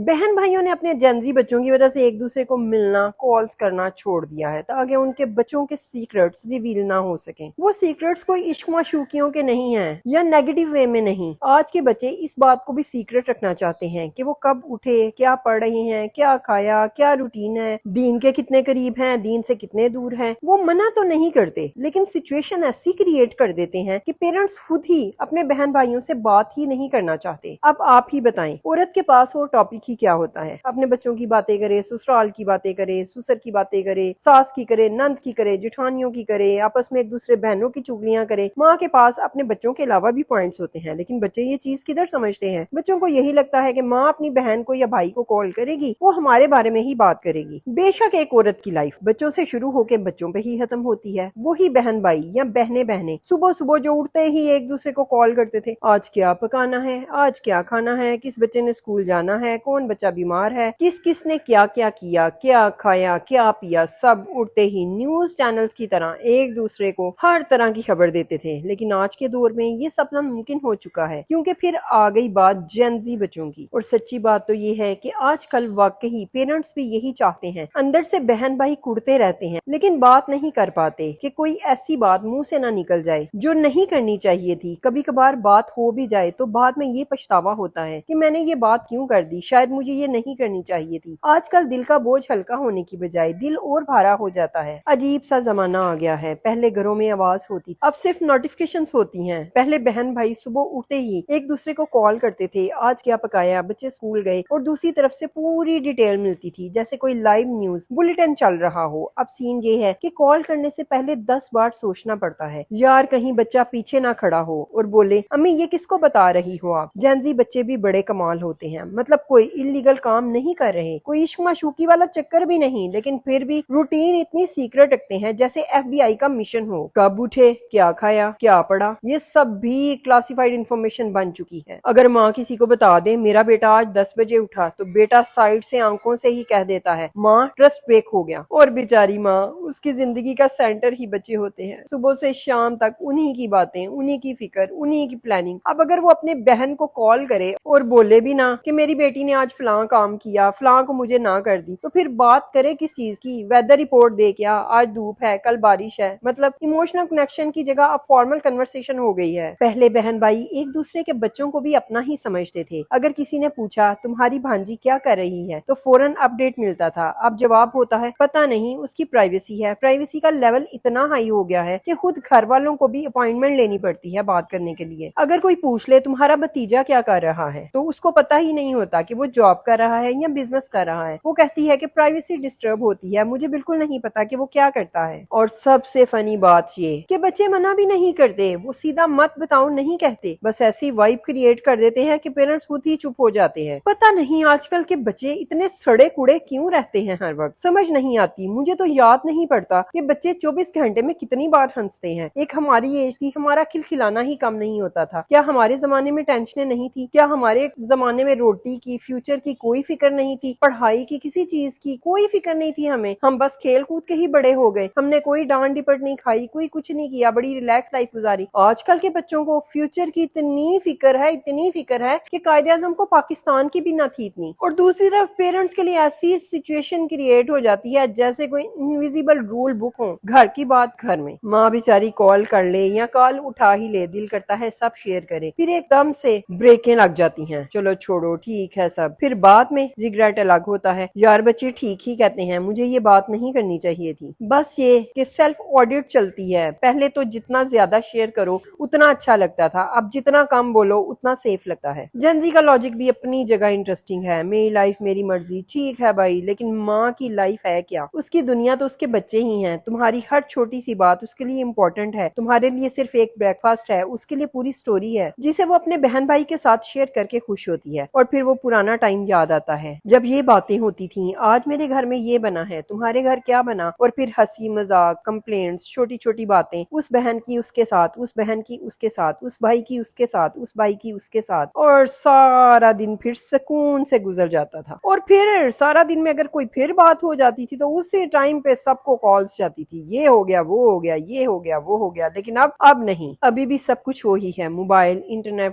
बहन भाइयों ने अपने जेनजी बच्चों की वजह से एक दूसरे को मिलना, कॉल्स करना छोड़ दिया है ताकि उनके बच्चों के सीक्रेट्स रिवील ना हो सकें। वो सीक्रेट्स कोई इश्क माशूकियों के नहीं हैं या नेगेटिव वे में नहीं। आज के बच्चे इस बात को भी सीक्रेट रखना चाहते हैं कि वो कब उठे, क्या पढ़ रहे हैं, क्या खाया, क्या रूटीन है, दीन के कितने करीब हैं, दीन से कितने दूर हैं। वो मना तो नहीं करते लेकिन सिचुएशन ऐसी क्रिएट कर देते हैं कि पेरेंट्स खुद ही अपने बहन भाइयों से बात ही नहीं करना चाहते। अब आप ही बताएं, औरत के पास वो टॉपिक ही क्या होता है? अपने बच्चों की बातें करे, ससुराल की बातें करे, ससुर की बातें करे, सास की करे, नंद की करे, जेठानियों की करे, आपस में एक दूसरे बहनों की चुगलियां करे। माँ के पास अपने बच्चों के अलावा भी पॉइंट्स होते हैं, लेकिन बच्चे ये चीज किधर समझते हैं? बच्चों को यही लगता है कि माँ अपनी बहन को या भाई को कॉल करेगी, वो हमारे बारे में ही बात करेगी। बेशक एक औरत की लाइफ बच्चों से शुरू होकर बच्चों पे ही खत्म होती है। वही बहन भाई या बहने बहने सुबह सुबह जो उठते ही एक दूसरे को कॉल करते थे, आज क्या पकाना है, आज क्या खाना है, किस बच्चे ने स्कूल जाना है, कौन बच्चा बीमार है, किस किस ने क्या क्या किया, क्या खाया, क्या पिया, सब उठते ही न्यूज चैनल्स की तरह एक दूसरे को हर तरह की खबर देते थे। लेकिन आज के दौर में ये सपना मुमकिन हो चुका है क्योंकि फिर आ गई बात जेनजी बच्चों की। और सच्ची बात तो ये है कि आजकल वाकई पेरेंट्स भी यही चाहते हैं। अंदर से बहन भाई कुड़ते रहते हैं लेकिन बात नहीं कर पाते कि कोई ऐसी बात मुंह से ना निकल जाए जो नहीं करनी चाहिए थी। कभी कभार बात हो भी जाए तो बाद में ये पछतावा होता है कि मैंने ये बात क्यों कर दी, शायद मुझे ये नहीं करनी चाहिए थी। आजकल दिल का बोझ हल्का होने की बजाय दिल और भारा हो जाता है। अजीब सा जमाना आ गया है। पहले घरों में आवाज होती, अब सिर्फ नोटिफिकेशंस होती हैं। पहले बहन भाई सुबह उठते ही एक दूसरे को कॉल करते थे, आज क्या पकाया, बच्चे स्कूल गए, और दूसरी तरफ से पूरी डिटेल मिलती थी जैसे कोई लाइव न्यूज बुलेटिन चल रहा हो। अब सीन ये है कि कॉल करने से पहले 10 बार सोचना पड़ता है, यार कहीं बच्चा पीछे ना खड़ा हो और बोले अम्मी ये किसको बता रही हो आप। जेनजी बच्चे भी बड़े कमाल होते हैं, मतलब कोई इलीगल काम नहीं कर रहे, कोई इश्क माशूकी वाला चक्कर भी नहीं, लेकिन फिर भी रूटीन इतनी सीक्रेट रखते हैं जैसे FBI का मिशन हो। कब उठे, क्या खाया, क्या पढ़ा, ये सब भी क्लासिफाइड इंफॉर्मेशन बन चुकी है। अगर माँ किसी को बता दे मेरा बेटा आज 10 बजे उठा तो बेटा साइड से आंखों से ही कह देता है माँ ट्रस्ट ब्रेक हो गया। और बेचारी माँ, उसकी जिंदगी का सेंटर ही बच्चे होते हैं। सुबह से शाम तक उन्हीं की बातें, उन्हीं की फिक्र, उन्हीं की प्लानिंग। अब अगर वो अपने बहन को कॉल करे और बोले भी ना कि मेरी बेटी ने आज फलां काम किया, फलां को मुझे ना कर दी, तो फिर बात करे किस चीज की? वेदर रिपोर्ट दे क्या, आज धूप है कल बारिश है? मतलब इमोशनल कनेक्शन की जगह अब फॉर्मल कन्वर्सेशन हो गई है। पहले बहन भाई एक दूसरे के बच्चों को भी अपना ही समझते थे। अगर किसी ने पूछा तुम्हारी भांजी क्या कर रही है तो फौरन अपडेट मिलता था। अब जवाब होता है पता नहीं, उसकी प्राइवेसी है। प्राइवेसी का लेवल इतना हाई हो गया है कि खुद घर वालों को भी अपॉइंटमेंट लेनी पड़ती है बात करने के लिए। अगर कोई पूछ ले तुम्हारा भतीजा क्या कर रहा है तो उसको पता ही नहीं होता कि वो जॉब कर रहा है या बिजनेस कर रहा है। वो कहती है कि प्राइवेसी डिस्टर्ब होती है, मुझे बिल्कुल नहीं पता कि वो क्या करता है। और सबसे फनी बात ये कि बच्चे मना भी नहीं करते, वो सीधा मत बताओ नहीं कहते, बस ऐसी वाइब क्रिएट कर देते हैं कि पेरेंट्स खुद ही चुप हो जाते हैं। पता नहीं आजकल के बच्चे इतने सड़े कुड़े क्यों रहते हैं हर वक्त, समझ नहीं आती। मुझे तो याद नहीं पड़ता कि बच्चे 24 घंटे में कितनी बार हंसते हैं। एक हमारी एज थी, हमारा खिलखिलाना ही कम नहीं होता था। क्या हमारे जमाने में टेंशनें नहीं थी? क्या हमारे जमाने में रोटी की, फ्यूचर की कोई फिक्र नहीं थी? पढ़ाई की, किसी चीज की कोई फिक्र नहीं थी हमें। हम बस खेल कूद के ही बड़े हो गए। हमने कोई डांट डिपट नहीं खाई, कोई कुछ नहीं किया, बड़ी रिलैक्स लाइफ गुजारी। आजकल के बच्चों को फ्यूचर की इतनी फिक्र है, इतनी फिक्र है कि कायदे आजम को पाकिस्तान की भी ना थी इतनी। और दूसरी तरफ पेरेंट्स के लिए ऐसी सिचुएशन क्रिएट हो जाती है जैसे कोई इनविजिबल रूल बुक हो। घर की बात घर में, माँ बेचारी कॉल कर ले या कॉल उठा ही ले, दिल करता है सब शेयर करे, फिर एकदम से ब्रेकें लग जाती हैं, चलो छोड़ो ठीक है सब। फिर बाद में रिग्रेट अलग होता है, यार बच्चे ठीक ही कहते हैं, मुझे ये बात नहीं करनी चाहिए थी। बस ये कि सेल्फ ऑडिट चलती है। पहले तो जितना ज्यादा शेयर करो उतना अच्छा लगता था, अब जितना कम बोलो उतना सेफ लगता है। जेनजी का लॉजिक भी अपनी जगह इंटरेस्टिंग है। मेरी लाइफ मेरी मर्जी, ठीक है भाई, लेकिन माँ की लाइफ है क्या? उसकी दुनिया तो उसके बच्चे ही हैं। तुम्हारी हर छोटी सी बात उसके लिए इम्पोर्टेंट है। तुम्हारे लिए सिर्फ एक ब्रेकफास्ट है, उसके लिए पूरी स्टोरी है जिसे वो अपने बहन भाई के साथ शेयर करके खुश होती है। और फिर वो पुराना टाइम याद आता है जब ये बातें होती थी, आज मेरे घर में ये बना है, तुम्हारे घर क्या बना? और फिर हंसी मजाक, कंप्लेंट्स, छोटी छोटी बातें, उस बहन की उसके साथ, उस बहन की उसके साथ, उस भाई की उसके साथ, उस भाई की उसके साथ, और सारा दिन फिर सुकून से गुजर जाता था। और फिर सारा दिन में अगर कोई फिर बात हो जाती थी तो उसी टाइम पे सबको कॉल्स जाती थी, ये हो गया, वो हो गया, ये हो गया, वो हो गया। लेकिन अब नहीं, अभी भी सब कुछ वही है, मोबाइल, इंटरनेट,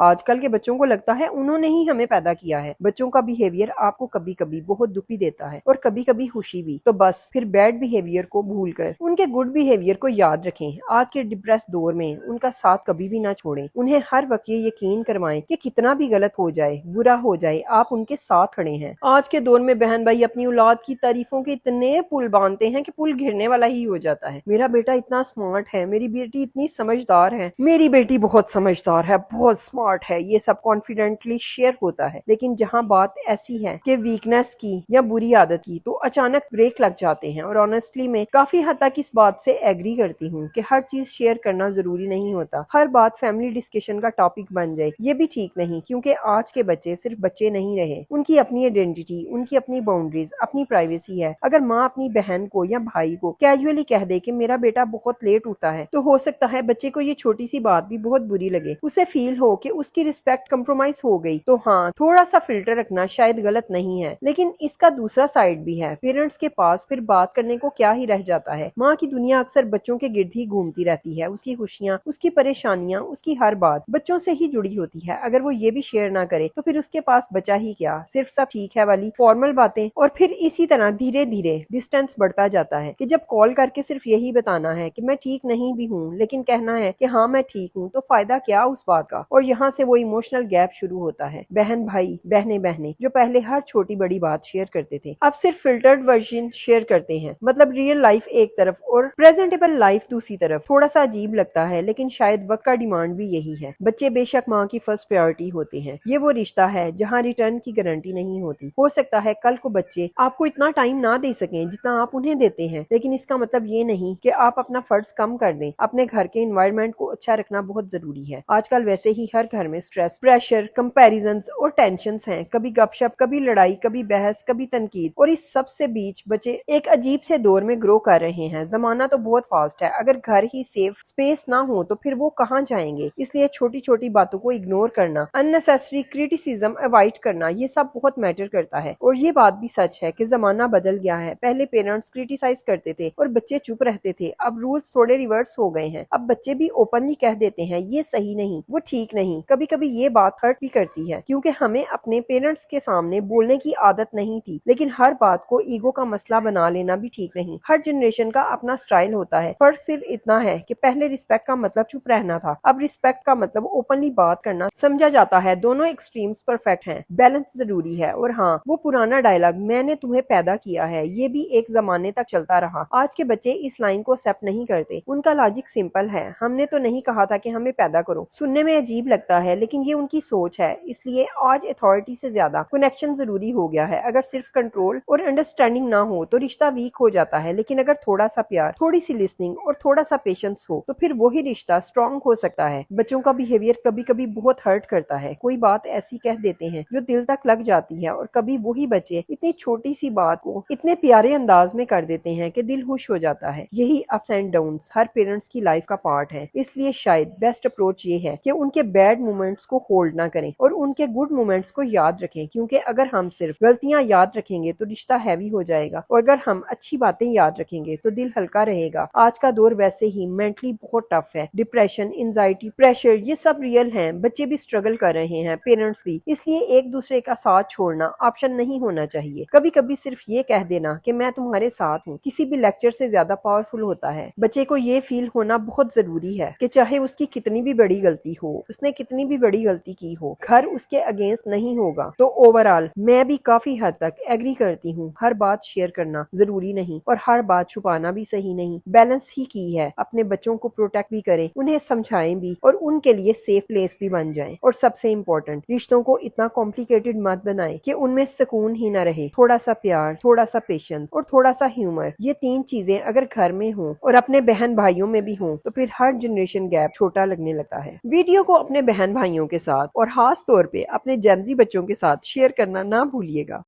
आजकल के बच्चों को लगता है उन्होंने ही हमें पैदा किया है। बच्चों का बिहेवियर आपको कभी कभी बहुत दुख भी देता है और कभी कभी खुशी भी। तो बस फिर बैड बिहेवियर को भूलकर उनके गुड बिहेवियर को याद रखें। आज के डिप्रेस दौर में उनका साथ कभी भी ना छोड़ें। उन्हें हर वक्त ये यकीन करवाएं कि कितना भी गलत हो जाए, बुरा हो जाए, आप उनके साथ खड़े हैं। आज के दौर में बहन भाई अपनी औलाद की तारीफों के इतने पुल बांधते हैं कि पुल गिरने वाला ही हो जाता है। मेरा बेटा इतना स्मार्ट है, मेरी बेटी इतनी समझदार है, मेरी बेटी बहुत समझदार है, बहुत स्मार्ट है, ये सब कॉन्फिडेंटली शेयर होता है। लेकिन जहाँ बात ऐसी है कि वीकनेस की या बुरी आदत की, तो अचानक ब्रेक लग जाते हैं। और ऑनेस्टली मैं काफी हद तक इस बात से एग्री करती हूँ कि हर चीज शेयर करना जरूरी नहीं होता, हर बात फैमिली डिस्कशन का टॉपिक बन जाए, ये भी ठीक नहीं। क्योंकि आज के बच्चे सिर्फ बच्चे नहीं रहे, उनकी अपनी आइडेंटिटी, उनकी अपनी बाउंड्रीज, अपनी प्राइवेसी है। अगर माँ अपनी बहन को या भाई को कैजुअली कह दे कि मेरा बेटा बहुत लेट उठता है, तो हो सकता है बच्चे को ये छोटी सी बात भी बहुत बुरी लगे, उसे फील हो कि उसकी रिस्पेक्ट कंप्रोमाइज हो गई। तो हाँ, थोड़ा सा फिल्टर रखना शायद गलत नहीं है, लेकिन इसका दूसरा साइड भी है। पेरेंट्स के पास फिर बात करने को क्या ही रह जाता है। माँ की दुनिया अक्सर बच्चों के गिर्द ही घूमती रहती है। उसकी खुशियाँ, उसकी परेशानियाँ, उसकी हर बात बच्चों से ही जुड़ी होती है। अगर वो ये भी शेयर ना करे तो फिर उसके पास बचा ही क्या, सिर्फ सब ठीक है वाली फॉर्मल बातें। और फिर इसी तरह धीरे धीरे डिस्टेंस बढ़ता जाता है कि जब कॉल करके सिर्फ यही बताना है कि मैं ठीक नहीं भी हूँ, लेकिन कहना है कि हाँ मैं ठीक हूँ, तो फायदा क्या उस बात का। और यहाँ से वो इमोशनल गैप शुरू होता है। बहन भाई, बहने बहने जो पहले हर छोटी बड़ी बात शेयर करते थे, अब सिर्फ फिल्टर्ड वर्जन शेयर करते हैं। मतलब रियल लाइफ एक तरफ और प्रेजेंटेबल लाइफ दूसरी तरफ। थोड़ा सा अजीब लगता है, लेकिन शायद वक्त का डिमांड भी यही है। बच्चे बेशक माँ की फर्स्ट प्रायोरिटी होते हैं। ये वो रिश्ता है जहाँ रिटर्न की गारंटी नहीं होती। हो सकता है कल को बच्चे आपको इतना टाइम ना दे सकें जितना आप उन्हें देते हैं, लेकिन इसका मतलब ये नहीं कि आप अपना फर्ज कम कर दें। अपने घर के एनवायरनमेंट को अच्छा रखना बहुत जरूरी है। आजकल वैसे ही हर घर में स्ट्रेस, प्रेशर, कंपैरिजंस और टेंशन्स हैं। कभी गपशप, कभी लड़ाई, कभी बहस, कभी तनकीद। और इस सब से बीच बच्चे एक अजीब से दौर में ग्रो कर रहे हैं। जमाना तो बहुत फास्ट है, अगर घर ही सेफ स्पेस ना हो तो फिर वो कहाँ जाएंगे। इसलिए छोटी छोटी बातों को इग्नोर करना, अननेसेसरी क्रिटिसिज्म अवॉइड करना, ये सब बहुत मैटर करता है। और ये बात भी सच है कि जमाना बदल गया है। पहले पेरेंट्स क्रिटिसाइज करते थे और बच्चे चुप रहते थे। अब रूल्स थोड़े रिवर्स हो गए हैं। अब बच्चे भी ओपनली कह देते हैं ये सही नहीं, वो ठीक नहीं। कभी कभी ये बात हर्ट भी करती है, क्योंकि हमें अपने पेरेंट्स के सामने बोलने की आदत नहीं थी। लेकिन हर बात को ईगो का मसला बना लेना भी ठीक नहीं। हर जनरेशन का अपना स्टाइल होता है। फर्क सिर्फ इतना है कि पहले रिस्पेक्ट का मतलब चुप रहना था, अब रिस्पेक्ट का मतलब ओपनली बात करना समझा जाता है। दोनों एक्सट्रीम्स परफेक्ट हैं, बैलेंस जरूरी है। और हाँ, वो पुराना डायलॉग मैंने तुम्हें पैदा किया है, ये भी एक जमाने तक चलता रहा। आज के बच्चे इस लाइन को एक्सेप्ट नहीं करते। उनका लॉजिक सिंपल है, हमने तो नहीं कहा था कि हमें पैदा करो। सुनने में अजीब लगता है, लेकिन ये उनकी सोच है। इसलिए आज अथॉरिटी से ज्यादा कनेक्शन जरूरी हो गया है। अगर सिर्फ कंट्रोल और अंडरस्टैंडिंग ना हो तो रिश्ता वीक हो जाता है, लेकिन अगर थोड़ा सा प्यार, थोड़ी सी लिसनिंग और थोड़ा सा पेशेंस हो तो फिर वही रिश्ता स्ट्रांग हो सकता है। बच्चों का बिहेवियर कभी कभी बहुत हर्ट करता है। कोई बात ऐसी कह देते हैं जो दिल तक लग जाती है, और कभी वही बच्चे इतनी छोटी सी बात को इतने प्यारे अंदाज में कर देते हैं कि दिल खुश हो जाता है। यही ups and downs her parents की लाइफ का पार्ट है। इसलिए शायद बेस्ट अप्रोच ये है कि उनके बैड मोमेंट्स को होल्ड ना करें और उनके गुड मोमेंट्स को याद रखें। क्योंकि अगर हम सिर्फ गलतियां याद रखेंगे तो रिश्ता हैवी हो जाएगा, और अगर हम अच्छी बातें याद रखेंगे तो दिल हल्का रहेगा। आज का दौर वैसे ही मेंटली बहुत टफ है। डिप्रेशन, एंजाइटी, प्रेशर, ये सब रियल हैं। बच्चे भी स्ट्रगल कर रहे हैं, पेरेंट्स भी। इसलिए एक दूसरे का साथ छोड़ना ऑप्शन नहीं होना चाहिए। कभी कभी सिर्फ ये कह देना कि मैं तुम्हारे साथ हूँ, किसी भी लेक्चर से ज्यादा पावरफुल होता है। बच्चे को ये फील होना बहुत जरूरी है कि चाहे उसकी कितनी भी बड़ी गलती हो, उसने कितनी भी बड़ी गलती की हो, घर उसके अगेंस्ट नहीं होगा। तो ओवरऑल मैं भी काफी हद तक एग्री करती हूँ, हर बात शेयर करना जरूरी नहीं और हर बात छुपाना भी सही नहीं। बैलेंस ही की है। अपने बच्चों को प्रोटेक्ट भी करें, उन्हें समझाएं भी, और उनके लिए सेफ प्लेस भी बन जाएं। और सबसे इम्पोर्टेंट, रिश्तों को इतना कॉम्प्लिकेटेड मत बनाएं कि उनमें सुकून ही ना रहे। थोड़ा सा प्यार, थोड़ा सा पेशेंस और थोड़ा सा ह्यूमर, ये तीन चीजें अगर घर में हो और अपने बहन भाइयों में भी हो तो फिर हर जनरेशन गैप छोटा लगने लगता है। वीडियो को अपने बहन भाइयों के साथ और खास तौर पे अपने जेनजी बच्चों के साथ शेयर करना ना भूलिएगा।